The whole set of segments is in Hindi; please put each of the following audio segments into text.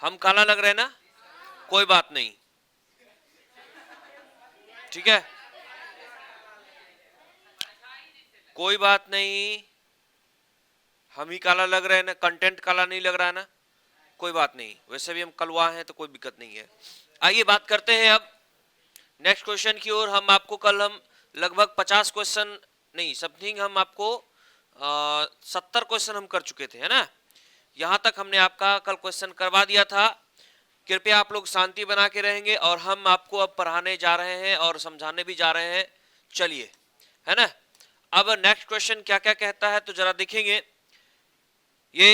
हम काला लग रहे हैं ना, कोई बात नहीं, ठीक है, कोई बात नहीं, हम ही काला लग रहे हैं ना, कंटेंट काला नहीं लग रहा है ना, कोई बात नहीं, वैसे भी हम कलवा हैं तो कोई दिक्कत नहीं है। आइए बात करते हैं अब नेक्स्ट क्वेश्चन की ओर। हम आपको कल हम लगभग 50 क्वेश्चन नहीं, समथिंग हम आपको 70 क्वेश्चन हम कर चुके थे, है ना। यहां तक हमने आपका कल क्वेश्चन करवा दिया था। कृपया आप लोग शांति बना के रहेंगे और हम आपको अब पढ़ाने जा रहे हैं और समझाने भी जा रहे हैं। चलिए, है ना। अब नेक्स्ट क्वेश्चन क्या क्या कहता है तो जरा देखेंगे। ये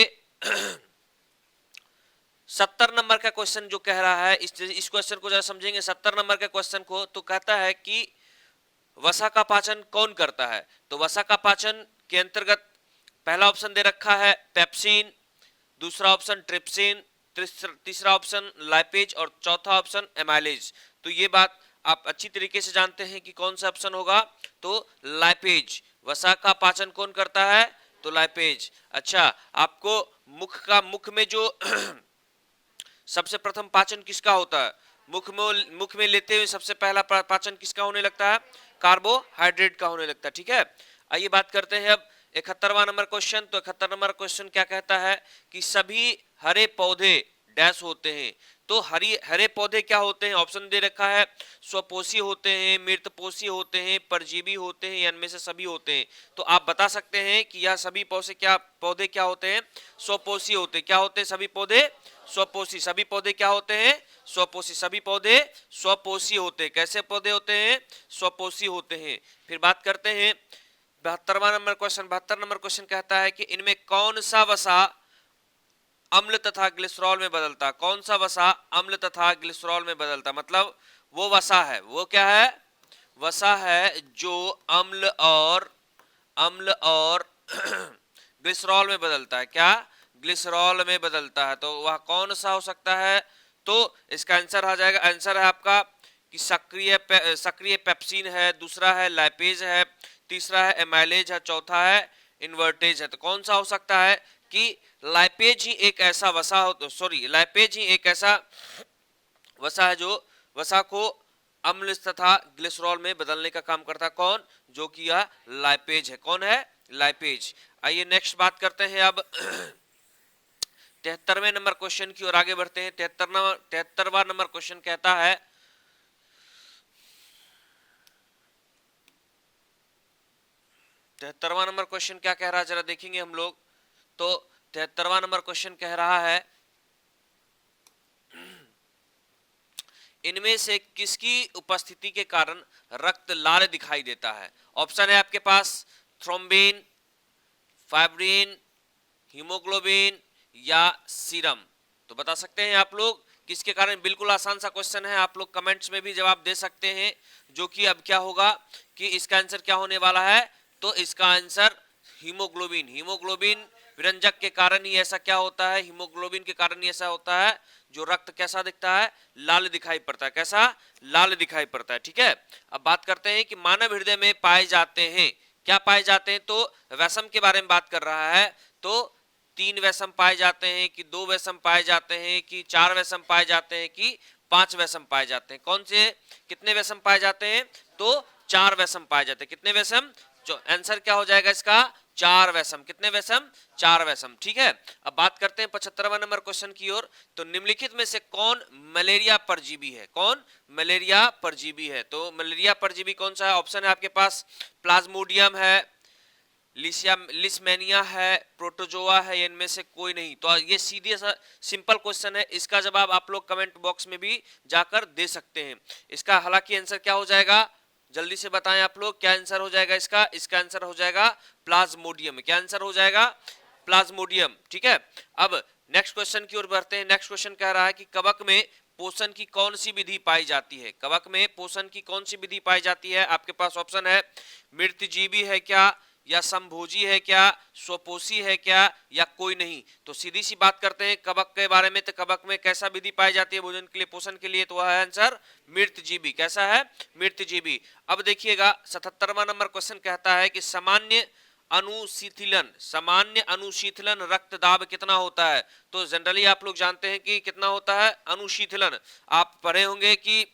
70 नंबर का क्वेश्चन जो कह रहा है, इस क्वेश्चन को जरा समझेंगे। 70 नंबर के क्वेश्चन को तो कहता है कि वसा का पाचन कौन करता है। तो वसा का पाचन के अंतर्गत पहला ऑप्शन दे रखा है पेप्सिन, दूसरा ऑप्शन ट्रिप्सिन, तीसरा ऑप्शन लाइपेज और चौथा ऑप्शन एमाइलेज। तो ये बात आप अच्छी तरीके से जानते हैं कि कौन सा ऑप्शन होगा, तो लाइपेज। वसा का पाचन कौन करता है, तो लाइपेज। अच्छा, आपको मुख में जो सबसे प्रथम पाचन किसका होता है, मुख में लेते हुए सबसे पहला पाचन किसका होने लगता है, कार्बोहाइड्रेट का होने लगता है, ठीक है। आइए बात करते हैं अब 71वां नंबर क्वेश्चन। तो 71 नंबर क्वेश्चन क्या कहता है कि सभी हरे पौधे डैश होते हैं। तो हरे पौधे क्या होते हैं, ऑप्शन दे रखा है स्वपोषी होते हैं, मृतपोषी होते हैं, परजीवी होते हैं, या इनमें से सभी होते हैं। तो आप बता सकते हैं कि यह सभी पौधे क्या होते हैं, स्वपोषी होते हैं। क्या होते हैं सभी पौधे, स्वपोषी। सभी पौधे क्या होते हैं, स्वपोषी। सभी पौधे स्वपोषी होते हैं। कैसे पौधे होते हैं, स्वपोषी होते हैं। फिर बात करते हैं 72वां नंबर क्वेश्चन। 72 नंबर क्वेश्चन कहता है कि इनमें कौन सा वसा अम्ल तथा ग्लिसरॉल में बदलता। कौन सा वसा अम्ल तथा ग्लिसरॉल में बदलता, मतलब वो वसा है, वो क्या है, वसा है जो अम्ल और ग्लिसरॉल में बदलता है। क्या, ग्लिसरॉल में बदलता है। तो वह कौन सा हो सकता है, तो इसका आंसर आ जाएगा, आंसर है आपका कि सक्रिय पेप्सिन है, दूसरा है लाइपेज है, तीसरा है एमाइलेज है, चौथा है इन्वर्टेज है। तो कौन सा हो सकता है कि लाइपेज ही एक ऐसा वसा हो, सॉरी लाइपेज ही एक ऐसा वसा है जो वसा को अम्ल तथा ग्लिसरॉल में बदलने का काम करता है। कौन, जो कि यह लाइपेज है। कौन है, लाइपेज। आइए नेक्स्ट बात करते हैं अब 73वें नंबर क्वेश्चन की ओर आगे बढ़ते हैं। 73वां नंबर क्वेश्चन कहता है 73वां नंबर क्वेश्चन क्या कह रहा है, जरा देखेंगे हम लोग। तो 73वां नंबर क्वेश्चन कह रहा है इनमें से किसकी उपस्थिति के कारण रक्त लाल दिखाई देता है। ऑप्शन है आपके पास थ्रोम्बिन, फाइब्रिन, हीमोग्लोबिन या सीरम। तो बता सकते हैं आप लोग किसके कारण। बिल्कुल आसान सा क्वेश्चन है, आप लोग कमेंट्स में भी जवाब दे सकते हैं। जो कि अब क्या होगा कि इसका आंसर क्या होने वाला है, तो इसका आंसर हीमोग्लोबिन। हीमोग्लोबिन विरंजक के कारण ही ऐसा क्या होता है, हीमोग्लोबिन के कारण ही ऐसा होता है जो रक्त कैसा दिखता है, लाल दिखाई पड़ता है। कैसा, लाल दिखाई पड़ता है, ठीक है। अब बात करते हैं कि मानव हृदय में पाए जाते हैं, क्या पाए जाते हैं। तो वैषम के बारे में बात कर रहा है। तो 3 वैषम पाए जाते हैं कि 2 वैषम पाए जाते हैं कि 4 वैषम पाए जाते हैं कि 5 वैषम पाए जाते हैं। कौन से, कितने वैषम पाए जाते हैं, तो 4 वैषम पाए जाते हैं। कितने वैषम, आंसर क्या हो जाएगा इसका, 4 वैषम। कितने वैषम, 4 वैषम, ठीक है। अब बात करते हैं 75वां नंबर क्वेश्चन की ओर। तो निम्नलिखित में से कौन मलेरिया परजीवी है। कौन, मलेरिया परजीवी है। तो मलेरिया परजीवी कौन सा है, ऑप्शन है आपके पास प्लाज्मोडियम है, लिस्मेनिया है, प्रोटोजोआ है, इनमें से कोई नहीं। तो ये सीधे सा सिंपल क्वेश्चन है, इसका जवाब आप लोग कमेंट बॉक्स में भी जाकर दे सकते हैं। इसका हालांकि आंसर क्या हो जाएगा, जल्दी से बताएं आप लोग, क्या आंसर हो जाएगा इसका। इसका आंसर हो जाएगा प्लाज्मोडियम। क्या आंसर हो जाएगा, प्लाज्मोडियम, ठीक है। अब नेक्स्ट क्वेश्चन की ओर बढ़ते हैं। नेक्स्ट क्वेश्चन कह रहा है कि कवक में पोषण की कौन सी विधि पाई जाती है। कवक में पोषण की कौन सी विधि पाई जाती है। आपके पास ऑप्शन है मृतजीवी है क्या, या संभोजी है क्या, स्वपोषी है क्या, या कोई नहीं। तो सीधी सी बात करते हैं कवक के बारे में। तो कवक में कैसा विधि पाई जाती है भोजन के लिए, पोषण के लिए, तो वह है आंसर मृतजीवी। कैसा है, मृतजीवी। अब देखिएगा 77वां नंबर क्वेश्चन कहता है कि सामान्य अनुशीतलन, सामान्य अनुशीतलन रक्तदाब कितना होता है? तो जनरली आप लोग जानते हैं कि कितना होता है अनुशीतलन, आप पढ़े होंगे कि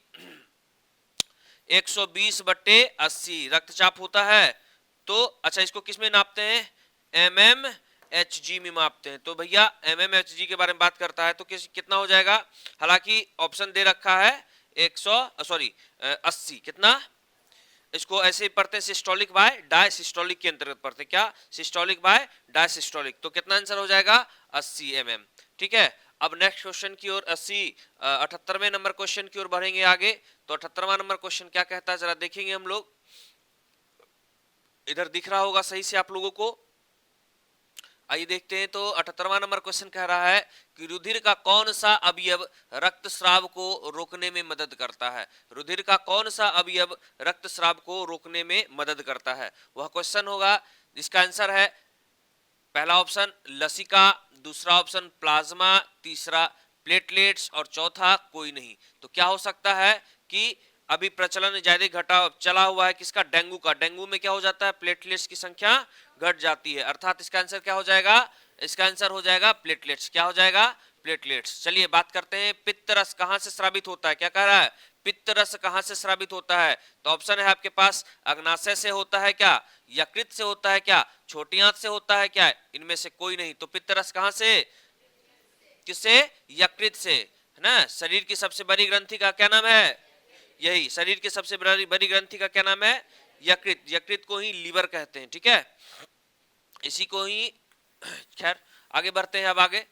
120/80 रक्तचाप होता है। तो अच्छा, इसको किस में नापते हैं? mmHg में मापते हैं। तो भैया mmHg के बारे में बात करता है तो कितना हो जाएगा? हालांकि ऑप्शन दे रखा है 80, कितना? इसको ऐसे ही पढ़ते हैं सिस्टोलिक बाय डायसिस्टोलिक के अंतर्गत पढ़ते हैं। क्या? Systolic by diastolic. तो कितना आंसर हो जाएगा? 80 mm। ठीक है, अब नेक्स्ट क्वेश्चन की ओर 78वें नंबर क्वेश्चन की ओर बढ़ेंगे आगे। तो 78वां नंबर क्वेश्चन क्या कहता है जरा देखेंगे हम लोग। इधर दिख रहा होगा सही से आप लोगों को, आइए देखते हैं। तो 78वां नंबर क्वेश्चन कह रहा है कि रुधिर का कौन सा अवयव रक्तस्राव को रोकने में मदद करता है? रुधिर का कौन सा अवयव रक्तस्राव को रोकने में मदद करता है? वह क्वेश्चन होगा जिसका आंसर है पहला ऑप्शन लसिका, दूसरा ऑप्शन प्लाज्मा, तीसरा प्लेटलेट्स और चौथा कोई नहीं। तो क्या हो सकता है कि अभी प्रचलन ज्यादा घटा चला हुआ है किसका? डेंगू का। डेंगू में क्या हो जाता है? प्लेटलेट्स की संख्या घट जाती है, अर्थात इसका आंसर क्या हो जाएगा? इसका आंसर हो जाएगा प्लेटलेट्स। क्या हो जाएगा? प्लेटलेट्स। चलिए बात करते हैं पित्त रस कहां से स्रावित होता है। क्या कह रहा है? पित्त रस कहां से स्रावित होता है? तो ऑप्शन है आपके पास अग्नाशय से होता है क्या? यकृत से होता है क्या? छोटी आंत से होता है क्या? इनमें से कोई नहीं। तो पित्त रस कहां से? किससे? यकृत से, है ना। शरीर की सबसे बड़ी ग्रंथि का क्या नाम है? यही, शरीर की सबसे बड़ी ग्रंथि का क्या नाम है? यकृत। यकृत को ही लीवर कहते हैं। ठीक है, इसी को ही खैर आगे बढ़ते हैं। अब आगे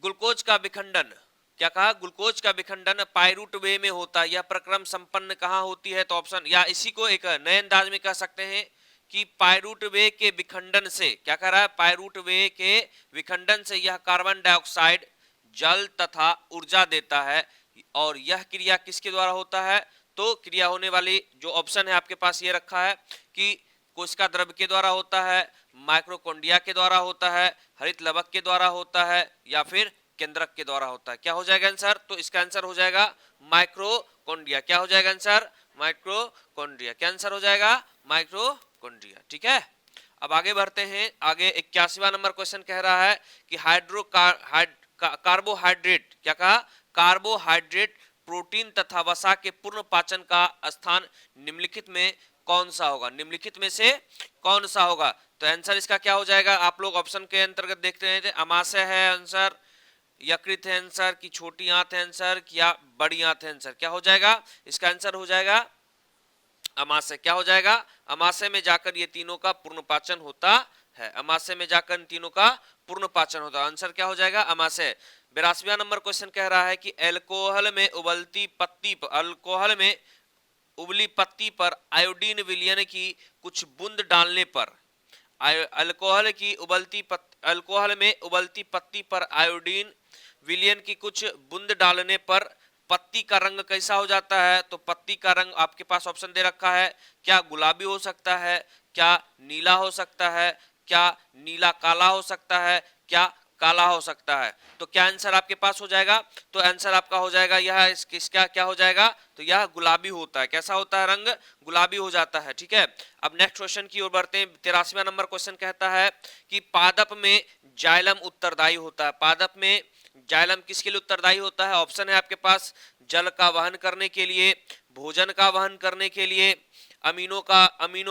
ग्लूकोज का विखंडन, क्या कहा? ग्लूकोज का विखंडन पायरूट वे में होता है। यह प्रक्रम संपन्न कहां होती है? तो ऑप्शन, या इसी को एक नए अंदाज में कह सकते हैं कि पायरूट वे के विखंडन से, क्या कह रहा है? पायरूट वे के विखंडन से यह कार्बन डाइऑक्साइड, जल तथा ऊर्जा देता है। और यह क्रिया किसके द्वारा होता है? तो क्रिया होने वाली जो ऑप्शन है आपके पास ये रखा है कि कोशिका द्रव्य के द्वारा होता है, माइक्रोकोन्ड्रिया के द्वारा होता है, हरित लवक के द्वारा होता है, या फिर केंद्रक के द्वारा होता है। क्या हो जाएगा आंसर? तो इसका आंसर हो जाएगा माइक्रोकोन्ड्रिया। क्या हो जाएगा आंसर? माइक्रोकोन्ड्रिया। क्या आंसर हो जाएगा? माइक्रोकोन्ड्रिया। ठीक है, अब आगे बढ़ते हैं। आगे 81वां नंबर क्वेश्चन कह रहा है कि कार्बोहाइड्रेट, क्या कहा? कार्बोहाइड्रेट, प्रोटीन तथा वसा के पूर्ण पाचन का स्थान निम्नलिखित में कौन सा होगा? निम्नलिखित में से कौन सा होगा? तो आंसर इसका क्या हो जाएगा? आप लोग ऑप्शन के अंतर्गत देखते हैं, अमाशय है आंसर, यकृत है आंसर, की छोटी आंत है आंसर, या बड़ी आंत है आंसर। क्या हो जाएगा? इसका आंसर हो जाएगा अमाशय। क्या हो जाएगा? अमाशय में जाकर ये तीनों का पूर्ण पाचन होता है। अमाशय में जाकर इन तीनों का पूर्ण पाचन होता है। आंसर क्या हो जाएगा? अमाशय। 82वां नंबर क्वेश्चन कह रहा है कि अल्कोहल में उबली पत्ती पर आयोडीन विलयन की कुछ बूंद डालने पर, अल्कोहल में उबलती पत्ती पर आयोडीन विलयन की कुछ बूंद डालने पर पत्ती का रंग कैसा हो जाता है? तो पत्ती का रंग आपके पास ऑप्शन दे रखा है, क्या गुलाबी हो सकता है, क्या नीला हो सकता है, क्या नीला काला हो सकता है, क्या काला हो सकता है। तो क्या आंसर आपके पास हो जाएगा? तो आंसर आपका हो जाएगा यह, इसका क्या हो जाएगा? तो यह गुलाबी होता है। कैसा होता है? रंग गुलाबी हो जाता है। ठीक है, अब नेक्स्ट क्वेश्चन की ओर बढ़ते हैं। 83वां नंबर क्वेश्चन कहता है कि पादप में जाइलम उत्तरदायी होता है। पादप में जाइलम किसके लिए उत्तरदायी होता है? ऑप्शन है आपके पास जल का वहन करने के लिए, भोजन का वहन करने के लिए, अमीनो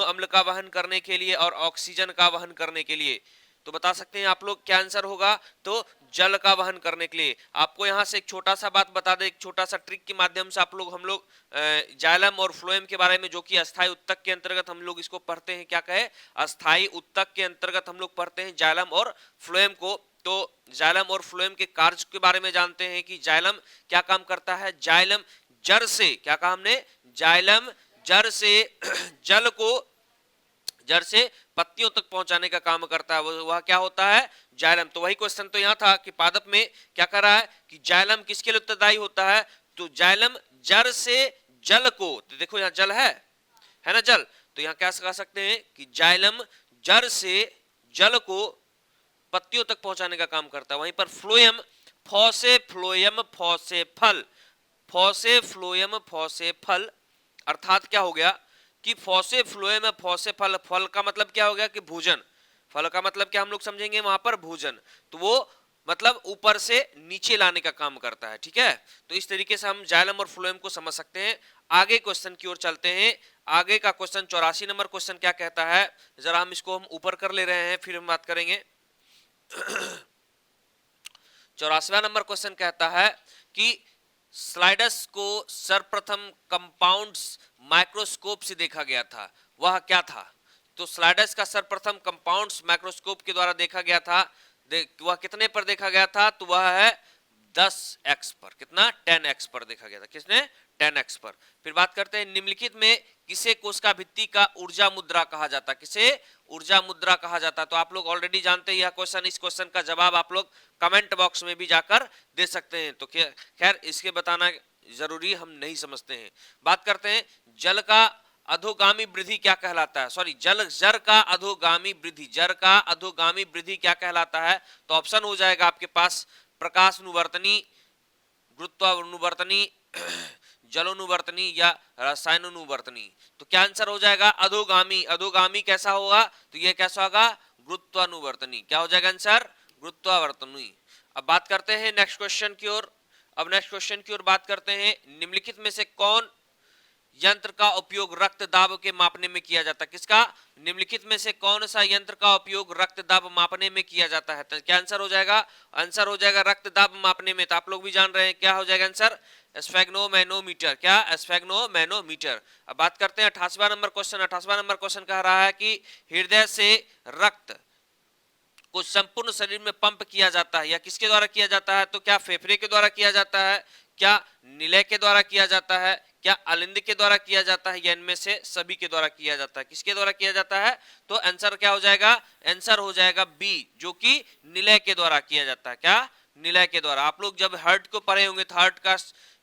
अम्ल का वहन करने के लिए, और ऑक्सीजन का वहन करने के लिए। तो बता सकते हैं आप लोग क्या आंसर होगा? तो जल का वहन करने के लिए। आपको यहाँ से एक छोटा सा बात बता दें, एक छोटा सा ट्रिक के माध्यम से हम लोग जाइलम और फ्लोएम के बारे में, जो कि अस्थायी उत्तक के अंतर्गत हम लोग इसको पढ़ते हैं, क्या कहे? अस्थायी उत्तक के अंतर्गत हम लोग पढ़ते हैं जाइलम और फ्लोएम को। तो जाइलम और फ्लोएम के कार्य के बारे में जानते हैं कि जाइलम क्या काम करता है। जाइलम जड़ से, क्या कहा हमने? जाइलम जड़ से जड़ से पत्तियों तक पहुंचाने का काम करता है। वह क्या होता है? जाइलम। तो वही क्वेश्चन तो यहाँ था कि पादप में क्या कर रहा है कि जाइलम किसके लिए उत्तरदायी होता है? तो जाइलम जड़ से जल को, तो देखो यहाँ जल है ना, जल। तो यहाँ क्या कह सकते हैं कि जाइलम जड़ से जल को पत्तियों तक पहुंचाने का काम करता है। वहीं पर फ्लोएम, फॉसे फ्लोएम फॉसे फल, अर्थात क्या हो गया कि फॉसे फ्लोएम है, फॉसे फल, फल का मतलब क्या हो गया कि भोजन, फल का मतलब क्या हम लोग समझेंगे वहां पर भोजन, तो वो मतलब ऊपर से नीचे लाने का काम करता है, ठीक है। तो इस तरीके से हम जाइलम और फ्लोएम को समझ सकते हैं। आगे क्वेश्चन की ओर चलते हैं। आगे का क्वेश्चन 84 नंबर क्वेश्चन क्या कहता है, जरा हम इसको हम ऊपर कर ले रहे हैं फिर हम बात करेंगे। 84वां नंबर क्वेश्चन कहता है कि स्लाइडस को सर्वप्रथम कंपाउंड्स माइक्रोस्कोप से देखा गया था, वह क्या था। तो स्लाइडस का सर्वप्रथम कंपाउंड्स माइक्रोस्कोप के द्वारा देखा गया था, वह कितने पर देखा गया था, तो वह है 10x पर, कितना 10x पर देखा गया था, किसने 10x पर। फिर बात करते हैं निम्नलिखित में किसे कोशिका भित्ति का ऊर्जा मुद्रा कहा जाता है, किसे ऊर्जा मुद्रा कहा जाता है। तो आप लोग ऑलरेडी जानते हैं यह क्वेश्चन, इस क्वेश्चन का जवाब आप लोग कमेंट बॉक्स में भी जाकर दे सकते हैं, तो खैर इसके बताना जरूरी हम नहीं समझते हैं। बात करते हैं जल का अधोगामी वृद्धि क्या कहलाता है, सॉरी जर का अधोगामी वृद्धि, जर का अधोगामी वृद्धि क्या कहलाता है। तो ऑप्शन हो जाएगा आपके पास प्रकाशानुवर्तनी, गुरुत्वानुवर्तनी, जलोनुवर्तनी या रसायनानुवर्तनी। तो क्या आंसर हो जाएगा अधोगामी। अधोगामी कैसा होगा, तो ये कैसा होगा गुरुत्वानुवर्तनी। क्या हो जाएगा आंसर गुरुत्वावर्तनी। अब बात करते हैं नेक्स्ट क्वेश्चन की ओर। अब नेक्स्ट क्वेश्चन की ओर बात करते हैं निम्नलिखित में से कौन यंत्र का उपयोग रक्त दाब के मापने में किया जाता है, किसका, निम्नलिखित में से कौन सा यंत्र का उपयोग रक्त दाब मापने में किया जाता है। तो क्या आंसर हो जाएगा, आंसर हो जाएगा रक्त दाब मापने में। तो आप लोग भी जान रहे हैं क्या हो जाएगा आंसर, स्फेग्नोमैनोमीटर। क्या, स्फेग्नोमैनोमीटर। अब बात करते हैं 88वां नंबर क्वेश्चन। 88वां नंबर क्वेश्चन कह रहा है कि हृदय से रक्त को संपूर्ण शरीर में पंप किया जाता है या किसके द्वारा किया जाता है। तो क्या फेफड़े के द्वारा किया जाता है, क्या निलय के द्वारा किया जाता है, क्या अलिंद के द्वारा किया जाता है, या इनमें से सभी के द्वारा किया जाता है। किसके द्वारा किया जाता है, तो आंसर क्या हो जाएगा, आंसर हो जाएगा बी, जो कि निलय के द्वारा किया जाता है। क्या, निलय के द्वारा। आप लोग जब हार्ट को पढ़े होंगे तो हार्ट का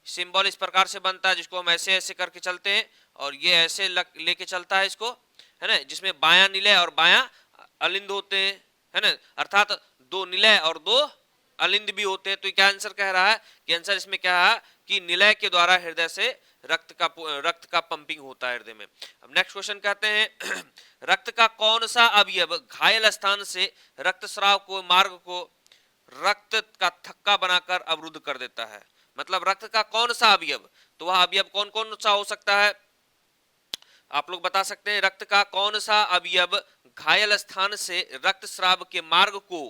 सिंबल इस प्रकार से बनता है, जिसको हम ऐसे ऐसे करके चलते हैं और ये ऐसे लेके चलता है इसको, है ना, जिसमें बायां निलय और बायां अलिंद होते हैं, है ना, अर्थात दो निलय और दो अलिंद भी होते हैं। तो क्या आंसर कह रहा है कि आंसर इसमें क्या है कि निलय के द्वारा हृदय से रक्त का पंपिंग होता है हृदय में। अब नेक्स्ट क्वेश्चन कहते हैं रक्त का कौन सा अवयव घायल स्थान से रक्तस्राव को मार्ग को रक्त का थक्का बनाकर अवरुद्ध कर देता है। मतलब रक्त का कौन सा अवयव, तो वह अवयव कौन कौन सा हो सकता है, आप लोग बता सकते हैं। रक्त का कौन सा अवयव घायल स्थान से रक्तस्राव के मार्ग को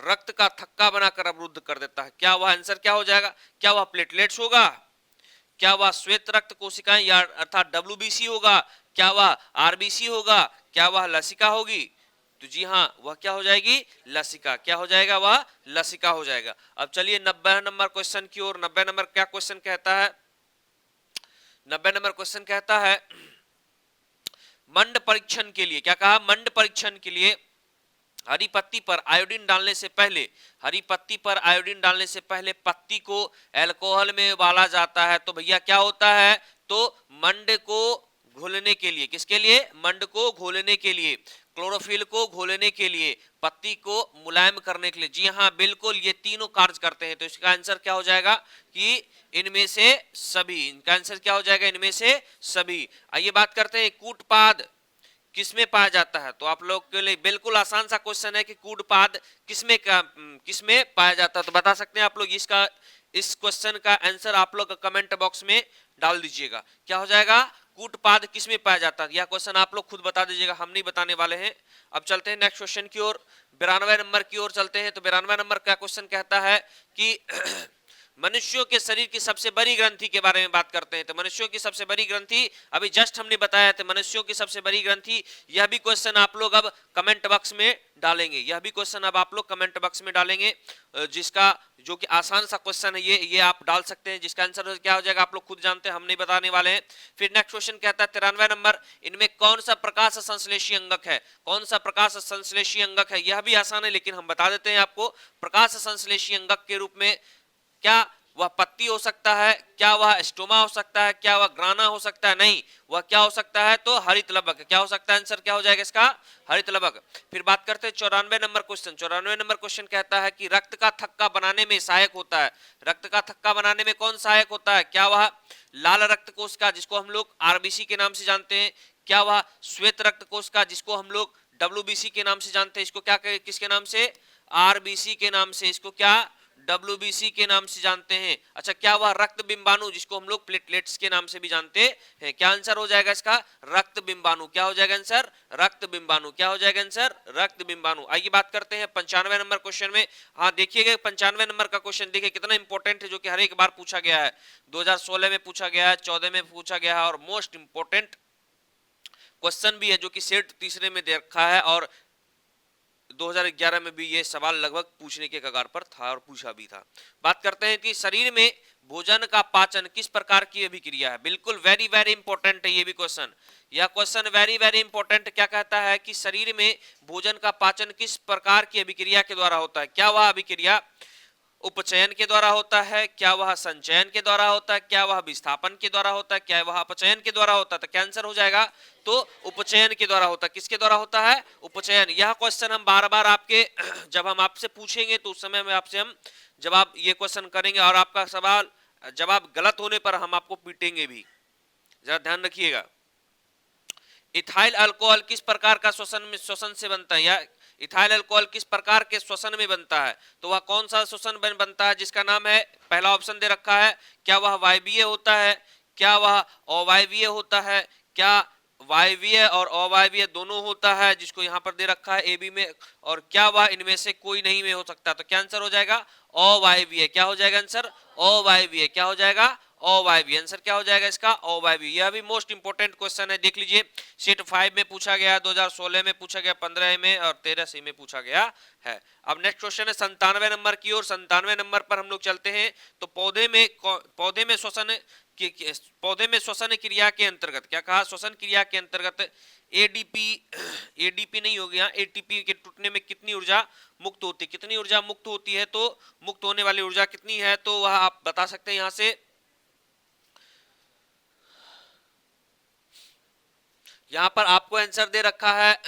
रक्त का थक्का बनाकर अवरुद्ध कर देता है। क्या वह आंसर क्या हो जाएगा, क्या वह प्लेटलेट्स होगा, क्या वह श्वेत रक्त कोशिकाएं या अर्थात डब्ल्यूबीसी होगा, क्या वह आरबीसी होगा, क्या वह लसिका होगी। तो जी हाँ, वह क्या हो जाएगी, लसिका। क्या हो जाएगा, वह लसिका हो जाएगा। अब चलिए 90 नंबर क्वेश्चन की ओर। 90 नंबर क्या क्वेश्चन कहता है, 90 नंबर क्वेश्चन कहता है मंड परीक्षण के लिए, क्या कहा, मंड परीक्षण के लिए हरी पत्ती पर आयोडीन डालने से पहले, हरी पत्ती पर आयोडीन डालने से पहले पत्ती को अल्कोहल में उबाला जाता है। तो भैया क्या होता है, तो मंड को घोलने के लिए, किसके लिए, मंड को घोलने के लिए, क्लोरोफिल को घोलने के लिए, पत्ती को मुलायम करने के लिए। जी हाँ बिल्कुल, ये तीनों कार्य करते हैं। तो इसका आंसर क्या हो जाएगा कि इनमें से सभी। इनका आंसर क्या हो जाएगा, इनमें से सभी। आइए बात करते हैं कूटपाद किसमें पाया जाता है। तो आप लोग के लिए बिल्कुल आसान सा क्वेश्चन है कि कूटपाद किसमें पाया जाता है। तो बता सकते हैं आप लोग इसका, इस क्वेश्चन का आंसर आप लोग कमेंट बॉक्स में डाल दीजिएगा। क्या हो जाएगा, कूटपाद किसमें पाया जाता है। यह क्वेश्चन आप लोग खुद बता दीजिएगा, हम नहीं बताने वाले हैं। अब चलते हैं नेक्स्ट क्वेश्चन की ओर, 92 नंबर की ओर चलते हैं। तो 92 नंबर का क्वेश्चन कहता है कि मनुष्यों के शरीर की सबसे बड़ी ग्रंथि के बारे में बात करते हैं। तो मनुष्यों की सबसे बड़ी ग्रंथि अभी जस्ट हमने बताया था, मनुष्यों की सबसे बड़ी ग्रंथि। यह भी क्वेश्चन आप लोग अब कमेंट बॉक्स में डालेंगे, यह भी क्वेश्चन अब आप लोग कमेंट बॉक्स में डालेंगे, जिसका जो कि आसान सा क्वेश्चन है ये आप डाल सकते हैं। जिसका आंसर क्या हो जाएगा आप लोग खुद जानते हैं, हम नहीं बताने वाले हैं। फिर नेक्स्ट क्वेश्चन कहता है 93 नंबर, इनमें कौन सा प्रकाश संश्लेषी अंगक है, कौन सा प्रकाश संश्लेषी अंगक है। यह भी आसान है लेकिन हम बता देते हैं आपको। प्रकाश संश्लेषी अंगक के रूप में क्या वह पत्ती हो सकता है, क्या वह स्टोमा हो सकता है, क्या वह ग्राना हो सकता है, नहीं, वह क्या हो सकता है, तो हरित लवक। क्या हो सकता है, आंसर क्या हो जाएगा इसका, हरित लवक। फिर बात करते हैं 94 नंबर क्वेश्चन। 94 नंबर क्वेश्चन कहता है कि रक्त का थक्का बनाने में सहायक होता है। रक्त का थक्का बनाने में कौन सहायक होता है, क्या वह लाल रक्त कोश का, जिसको हम लोग आरबीसी के नाम से जानते हैं, क्या वह श्वेत रक्त कोश का, जिसको हम लोग डब्ल्यूबीसी के नाम से जानते हैं, इसको क्या किसके नाम से, आरबीसी के नाम से, इसको क्या डब्ल्यूबीसी के नाम से जानते हैं। अच्छा, क्या वह रक्त बिंबाणु, जिसको हम लोग प्लेटलेट्स के नाम से भी जानते हैं, क्या आंसर हो जाएगा इसका, रक्त बिंबाणु। क्या हो जाएगा आंसर, रक्त बिंबाणु। क्या हो जाएगा आंसर, रक्त बिंबाणु। आइए बात करते हैं 95 नंबर क्वेश्चन में। हाँ देखिएगा 95 नंबर का क्वेश्चन देखिए कितना इंपॉर्टेंट है, जो कि हर एक बार पूछा गया है, 2016 में पूछा गया है, 14 में पूछा गया है, और मोस्ट इंपॉर्टेंट क्वेश्चन भी है, जो कि सेट तीसरे में दे रखा है, और 2011 में भी ये सवाल लगभग पूछने के कगार पर था और पूछा भी था। बात करते हैं कि शरीर में भोजन का पाचन किस प्रकार की अभिक्रिया है। बिल्कुल वेरी वेरी इंपॉर्टेंट है ये भी क्वेश्चन। यह क्वेश्चन वेरी वेरी इंपॉर्टेंट क्या कहता है कि शरीर में भोजन का पाचन किस प्रकार की अभिक्रिया के द्वारा होता है। क्या वह अभिक्रिया उपचयन के द्वारा होता है, क्या वह संचयन के द्वारा होता है, क्या वह विस्थापन के द्वारा होता है, क्या वह अपचयन के द्वारा होता है। तो क्या आंसर हो जाएगा, तो उपचयन के द्वारा होता है। किसके द्वारा होता है, उपचयन। यह क्वेश्चन हम बार बार आपके जब हम आपसे पूछेंगे तो उस समय में आपसे हम जवाब ये क्वेश्चन करेंगे, और आपका सवाल जवाब गलत होने पर हम आपको पीटेंगे भी, जरा ध्यान रखिएगा। इथाइल अल्कोहल किस प्रकार का श्वसन से बनता है, या इथाइल अल्कोहल किस प्रकार के श्वसन में बनता है। तो वह कौन सा श्वसन बनता है, जिसका नाम है, पहला ऑप्शन दे रखा है, क्या वह वायवीय होता है, क्या वह अवायवीय होता है, क्या वायवीय और अवायवीय दोनों होता है, जिसको यहाँ पर दे रखा है ए बी में, और क्या वह इनमें से कोई नहीं में हो सकता। तो क्या आंसर हो जाएगा, अवायवीय। क्या हो जाएगा आंसर, अवायवीय। क्या हो जाएगा, अवायवीय। आंसर क्या हो जाएगा इसका, अवायवीय। यह भी मोस्ट इंपोर्टेंट क्वेश्चन है, देख लीजिए सेट 5 में पूछा गया, 2016 में पूछा गया, 15 में और 13 में पूछा गया है। अब नेक्स्ट क्वेश्चन है 97 नंबर की ओर। 97 नंबर पर हम लोग चलते हैं। तो पौधे में श्वसन क्रिया के अंतर्गत क्या कहा, श्वसन क्रिया के अंतर्गत एडीपी नहीं हो गया, एटीपी के टूटने में कितनी ऊर्जा मुक्त होती है, कितनी ऊर्जा मुक्त होती है, तो मुक्त होने वाली ऊर्जा कितनी है, तो वह आप बता सकते हैं यहां से। यहां पर आपको आंसर दे रखा है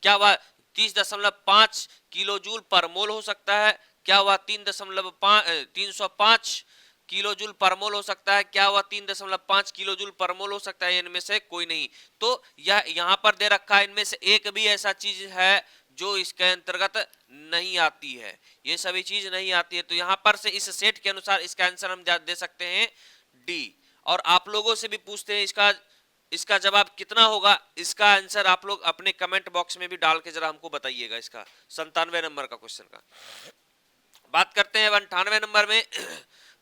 क्या वह 30.5 किलो जूल पर मोल हो सकता है, क्या वह 305 किलो जूल पर मोल हो सकता है, क्या वह 3.5 किलो जूल पर मोल हो सकता है, इनमें से कोई नहीं। तो यह यहां पर दे रखा है, इनमें से एक भी ऐसा चीज है जो इसके अंतर्गत नहीं आती है, ये सभी चीज नहीं आती है। तो यहां पर से इस सेट के अनुसार इसका आंसर हम दे सकते हैं डी। और आप लोगों से भी पूछते हैं इसका जवाब कितना होगा, इसका आंसर आप लोग अपने कमेंट बॉक्स में भी डाल के जरा हमको बताइएगा। इसका 97 नंबर का क्वेश्चन का बात करते हैं 98 नंबर में।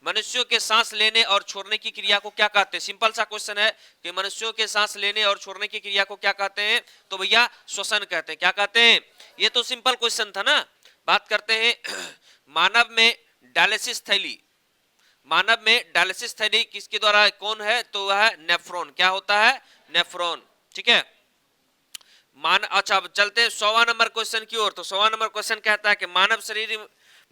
मनुष्यों के सांस लेने और छोड़ने की क्रिया को क्या कहते हैं। सिंपल सा क्वेश्चन है कि मनुष्यों के सांस लेने और छोड़ने की क्रिया को क्या कहते हैं, तो भैया श्वसन कहते हैं। क्या कहते हैं, ये तो सिंपल क्वेश्चन था ना। बात करते हैं मानव में डायलिसिस थैली, मानव में डायलिसिस थैली किसके द्वारा कौन है, तो वह है नेफ्रॉन। क्या होता है, नेफ्रॉन। ठीक है, अच्छा अब चलते हैं 100वां नंबर क्वेश्चन की ओर। तो 100वां नंबर क्वेश्चन कहता है कि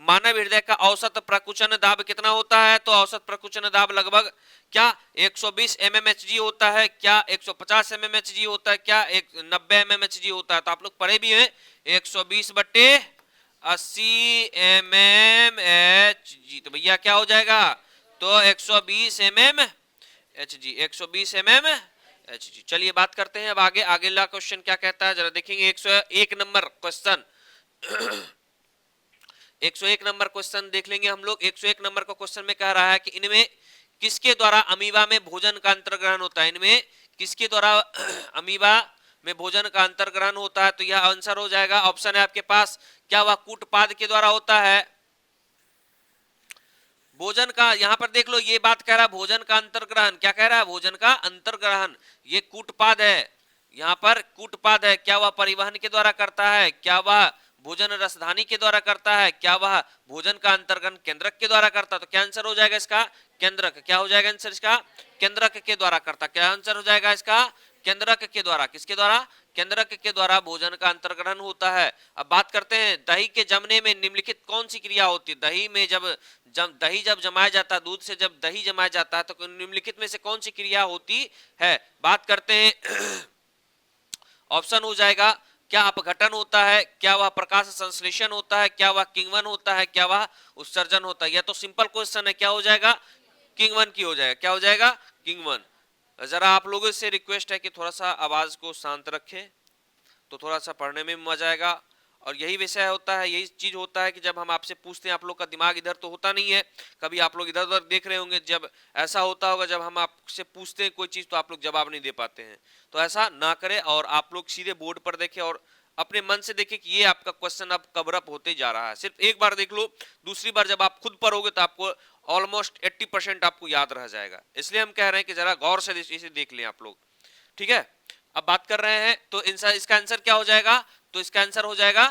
मानव हृदय का औसत प्रकुचन दाब कितना होता है। तो औसत प्रकुचन दाब लगभग क्या 120 mmHg होता है, क्या 150 mmHg होता है, क्या 90 mmHg होता है। तो आप लोग पढ़े भी हैं 120/80 mmHg। तो भैया क्या हो जाएगा, तो 120 mmHg, 120 mmHg। चलिए बात करते हैं अब आगे, अगला क्वेश्चन क्या कहता है जरा देखेंगे। 101 नंबर क्वेश्चन 101 नंबर क्वेश्चन देख लेंगे हम लोग। 101 नंबर का क्वेश्चन में कह रहा है कि इनमें किसके द्वारा अमीबा में भोजन का अंतर्ग्रहण होता है। इनमें किसके द्वारा अमीबा में भोजन का अंतर्ग्रहण होता है। तो यह आंसर हो जाएगा, ऑप्शन है आपके पास, क्या वह कूटपाद के द्वारा होता है। भोजन का यहां पर देख लो, ये बात कह रहा है भोजन का अंतर्ग्रहण, क्या कह रहा है, भोजन का अंतर्ग्रहण, ये कूटपाद है, यहां पर कूटपाद है। क्या वह परिवहन के द्वारा करता है, क्या वह भोजन रसधानी के द्वारा करता है, क्या वह भोजन का अंतर्ग्रहण केंद्रक के द्वारा करता है। तो क्या आंसर हो जाएगा इसका, केंद्रक। क्या हो जाएगा आंसर इसका, केंद्रक के द्वारा करता। क्या आंसर हो जाएगा इसका, केंद्रक के द्वारा। किसके द्वारा, केंद्रक के द्वारा भोजन का अंतर्ग्रहण होता है। अब बात करते हैं दही के जमने में निम्नलिखित कौन सी क्रिया होती है। दही में दही जब जमाया जाता है, दूध से जब दही जमाया जाता है, तो निम्नलिखित में से कौन सी क्रिया होती है। बात करते हैं ऑप्शन हो जाएगा, क्या अपघटन होता है, क्या वह प्रकाश संश्लेषण होता है, क्या वह किण्वन होता है, क्या वह उत्सर्जन होता है। यह तो सिंपल क्वेश्चन है, क्या हो जाएगा, किण्वन की हो जाएगा। क्या हो जाएगा, किण्वन। जरा आप लोगों से रिक्वेस्ट है कि थोड़ा सा आवाज को शांत रखें, तो थोड़ा सा पढ़ने में मजा आएगा। और यही विषय होता है, यही चीज होता है कि जब हम आपसे पूछते हैं, आप लोग का दिमाग इधर तो होता नहीं है, कभी आप लोग इधर उधर देख रहे होंगे। जब ऐसा होता होगा, जब हम आपसे पूछते हैं कोई चीज, तो आप लोग जवाब नहीं दे पाते हैं। तो ऐसा ना करें और आप लोग सीधे बोर्ड पर देखें और अपने मन से देखें कि ये आपका क्वेश्चन अब कवर अप होते जा रहा है। सिर्फ एक बार देख लो, दूसरी बार जब आप खुद पढ़ोगे तो आपको ऑलमोस्ट 80% आपको याद रह जाएगा। इसलिए हम कह रहे हैं कि जरा गौर से इसे देख लें आप लोग, ठीक है। अब बात कर रहे हैं तो इसका आंसर क्या हो जाएगा, तो इसका आंसर हो जाएगा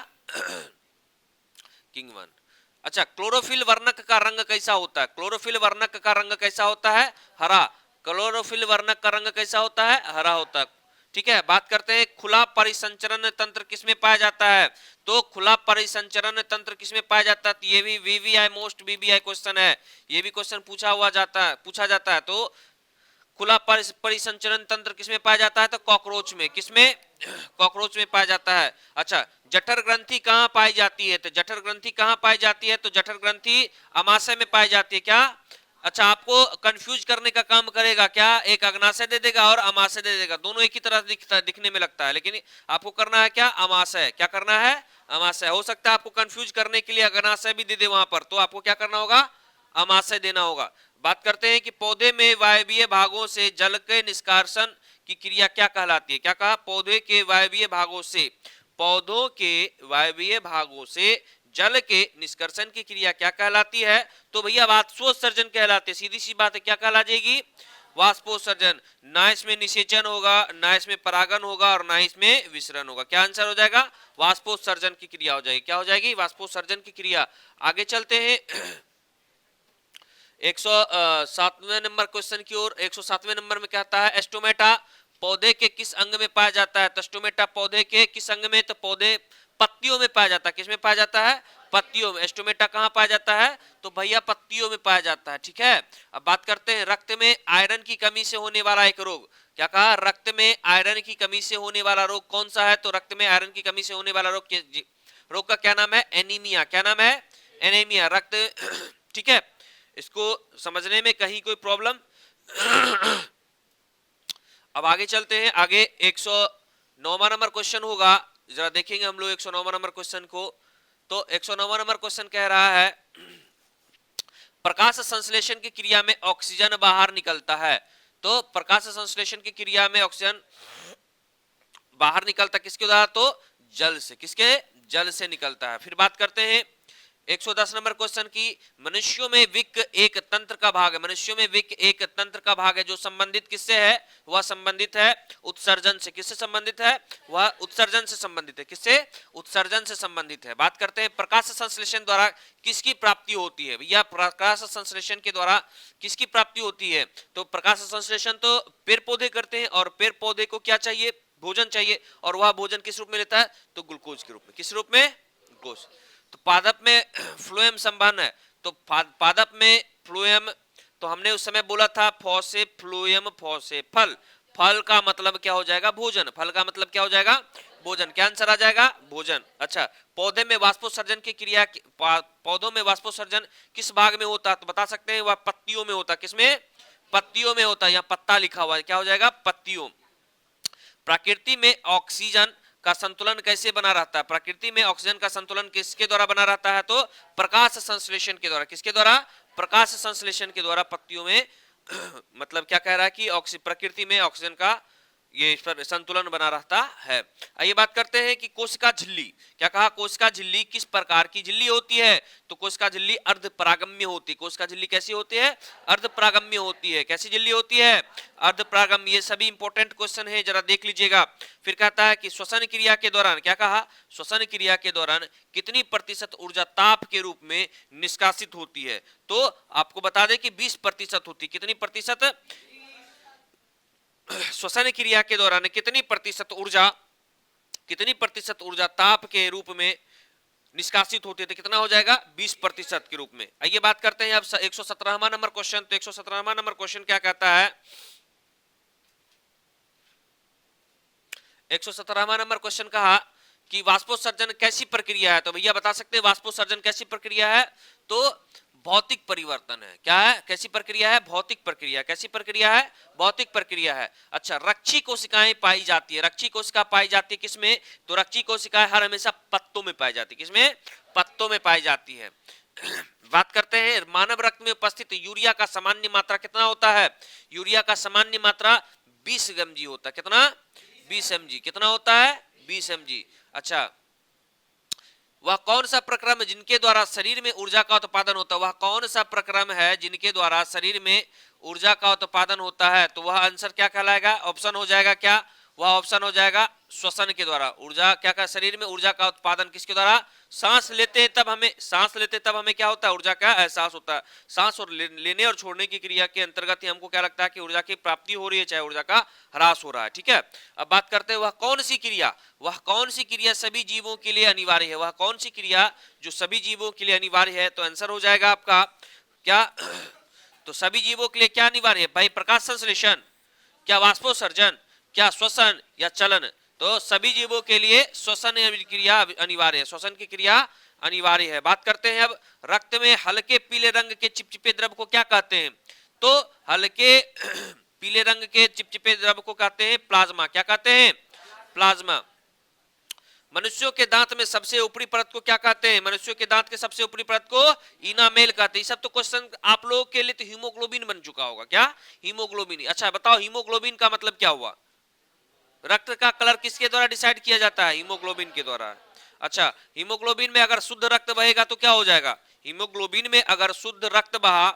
किण्वन। अच्छा, क्लोरोफिल वर्णक का रंग कैसा होता है। क्लोरोफिल वर्णक का रंग कैसा होता है, हरा। क्लोरोफिल वर्णक का रंग कैसा होता है, हरा होता है, ठीक है। बात करते हैं खुला परिसंचरण तंत्र किसमें पाया जाता है। तो खुला परिसंचरण तंत्र किसमें पाया जाता है, तो ये भी वीवीआई मोस्ट वीवीआई क्वेश्चन है, ये भी क्वेश्चन पूछा जाता है। तो खुला परिसंचरण तंत्र किसमें पाया जाता है, तो कॉकरोच में। किसमें, कॉकरोच में पाया जाता है। अच्छा, जठर ग्रंथि कहां पाई जाती है, तो जठर ग्रंथि कहां पाई जाती है, तो जठर ग्रंथि अमाशय में पाई जाती है। क्या, अच्छा, आपको कंफ्यूज करने का काम करेगा क्या, एक अग्नाशय दे देगा और अमाशय दे देगा, दोनों एक ही तरह दिखने में लगता है, लेकिन आपको करना है क्या, अमाशय। क्या करना है, अमाशय। हो सकता है आपको कंफ्यूज करने के लिए अग्नाशय भी दे दे वहां पर, तो आपको क्या करना होगा, अमाशय देना होगा। बात करते हैं कि पौधे में वायवीय भागों से जल के निष्कासन की क्रिया क्या कहलाती है। क्या कहा, पौधे के वायवीय भागों से, पौधों के वायवीय भागों से जल के निष्कर्षण की क्रिया क्या कहलाती है, तो भैया वाष्पोत्सर्जन कहलाते। सीधी सी बात है, क्या कहला जाएगी, वाष्पोत्सर्जन। ना इसमें निषेचन होगा, ना इसमें परागन होगा और ना इसमें विसरण होगा। क्या आंसर हो जाएगा, वाष्पोत्सर्जन की क्रिया हो जाएगी। क्या हो जाएगी, वाष्पोत्सर्जन की क्रिया। आगे चलते हैं 107वें नंबर क्वेश्चन की ओर। 107वें नंबर में कहता है एस्टोमेटा पौधे के किस अंग में पाया जाता है। एस्टोमेटा पौधे के किस अंग में, तो पौधे पत्तियों में पाया जाता है। किसमें पाया जाता है, पत्तियों में। एस्टोमेटा कहां पाया जाता है, तो भैया पत्तियों में पाया जाता है, ठीक है। अब बात करते हैं रक्त में आयरन की कमी से होने वाला एक रोग। क्या कहा, रक्त में आयरन की कमी से होने वाला रोग कौन सा है, तो रक्त में आयरन की कमी से होने वाला रोग का क्या नाम है, एनीमिया। क्या नाम है, एनीमिया। रक्त ठीक है, इसको समझने में कहीं कोई प्रॉब्लम। अब आगे चलते हैं, आगे 109वां नंबर क्वेश्चन होगा, जरा देखेंगे हम लोग 109वां नंबर क्वेश्चन को। तो 109वां नंबर क्वेश्चन कह रहा है प्रकाश संश्लेषण की क्रिया में ऑक्सीजन बाहर निकलता है। तो प्रकाश संश्लेषण की क्रिया में ऑक्सीजन बाहर निकलता किसके द्वारा, तो जल से। किसके, जल से निकलता है। फिर बात करते हैं 110 नंबर क्वेश्चन की। मनुष्यों में विक एक तंत्र का भाग है। मनुष्यों में विक एक तंत्र का भाग है जो संबंधित किससे है, वह संबंधित है उत्सर्जन से। किससे संबंधित है, वह उत्सर्जन से संबंधित है। किससे, उत्सर्जन से संबंधित है। बात करते हैं प्रकाश संश्लेषण द्वारा किसकी प्राप्ति होती है। भैया प्रकाश संश्लेषण के द्वारा किसकी प्राप्ति होती है, तो प्रकाश संश्लेषण तो पेड़ पौधे करते हैं, और पेड़ पौधे को क्या चाहिए, भोजन चाहिए, और वह भोजन किस रूप में लेता है, तो ग्लूकोज के रूप में। किस रूप में, ग्लूकोज। तो पादप में फ्लोएम संबंध है, तो पादप में फ्लोएम, तो हमने उस समय बोला था फॉसे फ्लोएम फॉसे, फल। फल का मतलब क्या हो जाएगा, भोजन। फल का मतलब क्या हो जाएगा, भोजन। क्या आंसर आ जाएगा, भोजन। अच्छा, पौधे में वाष्पोत्सर्जन की क्रिया, पौधों में वाष्पोत्सर्जन किस भाग में होता है, तो बता सकते हैं वह पत्तियों में होता है। किसमें, पत्तियों में होता है। यहाँ पत्ता लिखा हुआ है, क्या हो जाएगा, पत्तियों। प्रकृति में ऑक्सीजन का संतुलन कैसे बना रहता है। प्रकृति में ऑक्सीजन का संतुलन किसके द्वारा बना रहता है, तो प्रकाश संश्लेषण के द्वारा। किसके द्वारा, प्रकाश संश्लेषण के द्वारा पत्तियों में मतलब क्या कह रहा है कि प्रकृति में ऑक्सीजन का ये इस पर संतुलन बना रहता है। आइए बात करते हैं कि कोशिका झिल्ली। क्या कहा, कोशिका झिल्ली किस प्रकार की झिल्ली होती है, तो कोशिका झिल्ली अर्धपरागम्य होती है। कोशिका झिल्ली कैसी होती है, अर्धपरागम्य होती है। कैसी झिल्ली होती है, अर्धपरागम्य। ये सभी इंपॉर्टेंट क्वेश्चन है, जरा देख लीजिएगा। फिर कहता है कि श्वसन क्रिया के दौरान, क्या कहा, श्वसन क्रिया के दौरान कितनी प्रतिशत ऊर्जा ताप के रूप में निष्कासित होती है, तो आपको बता दें कि 20% होती है। कितनी प्रतिशत, श्वसन क्रिया के दौरान कितनी प्रतिशत ऊर्जा कितनी प्रतिशत ऊर्जा ताप के रूप में निष्कासित होती है, तो कितना हो जाएगा 20% के रूप में। आइए बात करते हैं अब 117वां नंबर क्वेश्चन। तो 117वां नंबर क्वेश्चन क्या कहता है, 117वां नंबर क्वेश्चन कहा कि वाष्पोत्सर्जन कैसी प्रक्रिया है। तो भैया बता सकते हैं वाष्पोत्सर्जन कैसी प्रक्रिया है, तो भौतिक परिवर्तन है। क्या है, कैसी प्रक्रिया है, भौतिक प्रक्रिया। कैसी प्रक्रिया है, भौतिक प्रक्रिया है। अच्छा, रक्षी कोशिकाएं पाई जाती है, रक्षी कोशिका पाई जाती है किसमें, तो रक्षी कोशिकाएं हर हमेशा पत्तों में पाई जाती है। किसमें, पत्तों में पाई जाती है। बात करते हैं मानव रक्त में उपस्थित यूरिया का सामान्य मात्रा कितना होता है। यूरिया का सामान्य मात्रा 20 mg होता है। कितना, 20 mg। कितना होता है, 20 mg। अच्छा, वह कौन सा प्रक्रम है जिनके द्वारा शरीर में ऊर्जा का उत्पादन होता है, वह कौन सा प्रक्रम है जिनके द्वारा शरीर में ऊर्जा का उत्पादन होता है। तो वह आंसर क्या कहलाएगा, ऑप्शन हो जाएगा क्या, वह ऑप्शन हो जाएगा श्वसन के द्वारा। ऊर्जा क्या का, शरीर में ऊर्जा का उत्पादन किसके द्वारा, सांस लेते हैं तब हमें, सांस लेते तब हमें क्या होता है, ऊर्जा का एहसास होता है। सांस और लेने और छोड़ने की क्रिया के अंतर्गत ही हमको क्या लगता है कि ऊर्जा की प्राप्ति हो रही है, चाहे ऊर्जा का ह्रास हो रहा है। ठीक है, अब बात करते हैं वह कौन सी क्रिया, वह कौन सी क्रिया सभी जीवों के लिए अनिवार्य है। वह कौन सी क्रिया जो सभी जीवों के लिए अनिवार्य है, तो आंसर हो जाएगा आपका क्या, तो सभी जीवों के लिए क्या अनिवार्य है भाई, प्रकाश संश्लेषण, क्या वाष्पोत्सर्जन, क्या श्वसन या चलन। तो सभी जीवों के लिए श्वसन क्रिया अनिवार्य है, श्वसन की क्रिया अनिवार्य है। बात करते हैं अब रक्त में हल्के पीले रंग के चिपचिपे द्रव को क्या कहते हैं। तो हल्के पीले रंग के चिपचिपे द्रव को कहते हैं प्लाज्मा। क्या कहते हैं, प्लाज्मा। मनुष्यों के दांत में सबसे ऊपरी परत को क्या कहते हैं, मनुष्यों के दांत के सबसे ऊपरी परत को इनामेल कहते हैं। सब तो क्वेश्चन आप लोगों के लिए तो हीमोग्लोबिन बन चुका होगा। क्या, हीमोग्लोबिन। अच्छा बताओ हीमोग्लोबिन का मतलब क्या हुआ, रक्त का कलर किसके द्वारा डिसाइड किया जाता है, हीमोग्लोबिन के द्वारा। अच्छा, हीमोग्लोबिन में अगर शुद्ध रक्त बहेगा तो क्या हो जाएगा, हीमोग्लोबिन में अगर शुद्ध रक्त बहा,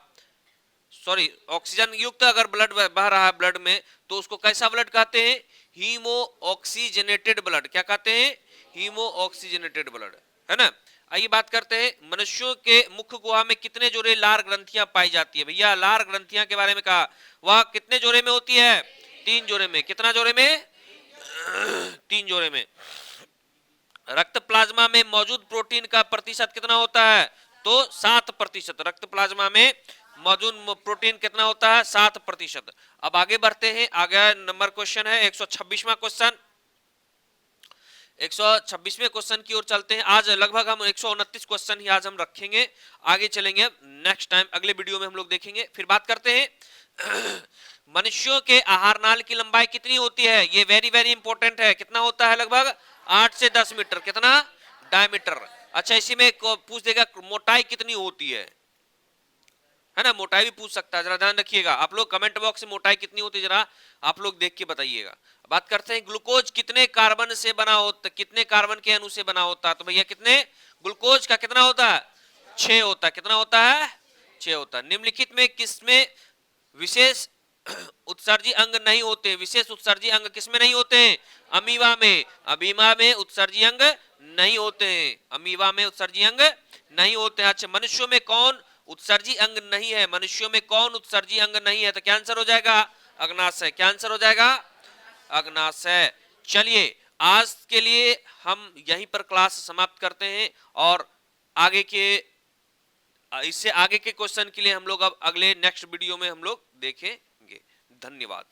सॉरी ऑक्सीजन युक्त अगर ब्लड बह रहा है ब्लड में, तो उसको कैसा ब्लड कहते हैं, हीमो ऑक्सीजनेटेड ब्लड। क्या कहते हैं, हीमो ऑक्सीजनेटेड ब्लड, है ना। आइए बात करते हैं मनुष्यों के मुख गुहा में कितने जोड़े लार ग्रंथियां पाई जाती है। भैया लार ग्रंथियां के बारे में कहा, वह कितने जोड़े में होती है, 3 जोड़े में। कितना जोड़े में, 3 जोड़े में। रक्त प्लाज्मा में मौजूद प्रोटीन का प्रतिशत कितना होता है, तो 7%। रक्त प्लाज्मा में मौजूद प्रोटीन कितना होता है, 7%। अब आगे बढ़ते हैं, आगे नंबर क्वेश्चन है 126वां क्वेश्चन। 126वें क्वेश्चन की ओर चलते हैं। आज लगभग हम 129 क्वेश्चन ही आज हम रखेंगे, आगे चलेंगे नेक्स्ट टाइम, अगले वीडियो में हम लोग देखेंगे। फिर बात करते हैं मनुष्यों के आहार नाल की लंबाई कितनी होती है, ये वेरी वेरी इंपॉर्टेंट है। कितना होता है, लगभग 8 से 10 मीटर। कितना, डायमीटर। अच्छा, इसी में पूछ देगा मोटाई कितनी होती है ना, मोटाई भी पूछ सकता है, जरा ध्यान रखिएगा आप लोग। कमेंट बॉक्स में मोटाई कितनी होती है जरा आप लोग देख के बताइएगा। बात करते हैं ग्लूकोज कितने कार्बन से बना होता, कितने कार्बन के अणु से बना होता है। तो भैया कितने, ग्लूकोज का कितना होता है, 6 होता है। कितना होता है, 6 होता है। निम्नलिखित में किसमें विशेष उत्सर्जी अंग नहीं होते, विशेष उत्सर्जी अंग किसमें नहीं होते हैं, अमीबा में। अमीबा में उत्सर्जी अंग नहीं होते हैं, अमीबा में उत्सर्जी अंग नहीं होते हैं। अच्छा, मनुष्यों में कौन उत्सर्जी अंग नहीं है, मनुष्यों में कौन उत्सर्जी अंग नहीं है, तो क्या आंसर हो जाएगा, अग्नाशय। क्या आंसर हो जाएगा, अग्नाशय। चलिए आज के लिए हम यहीं पर क्लास समाप्त करते हैं, और आगे के, इससे आगे के क्वेश्चन के लिए हम लोग अब अगले नेक्स्ट वीडियो में हम लोग देखेंगे। धन्यवाद।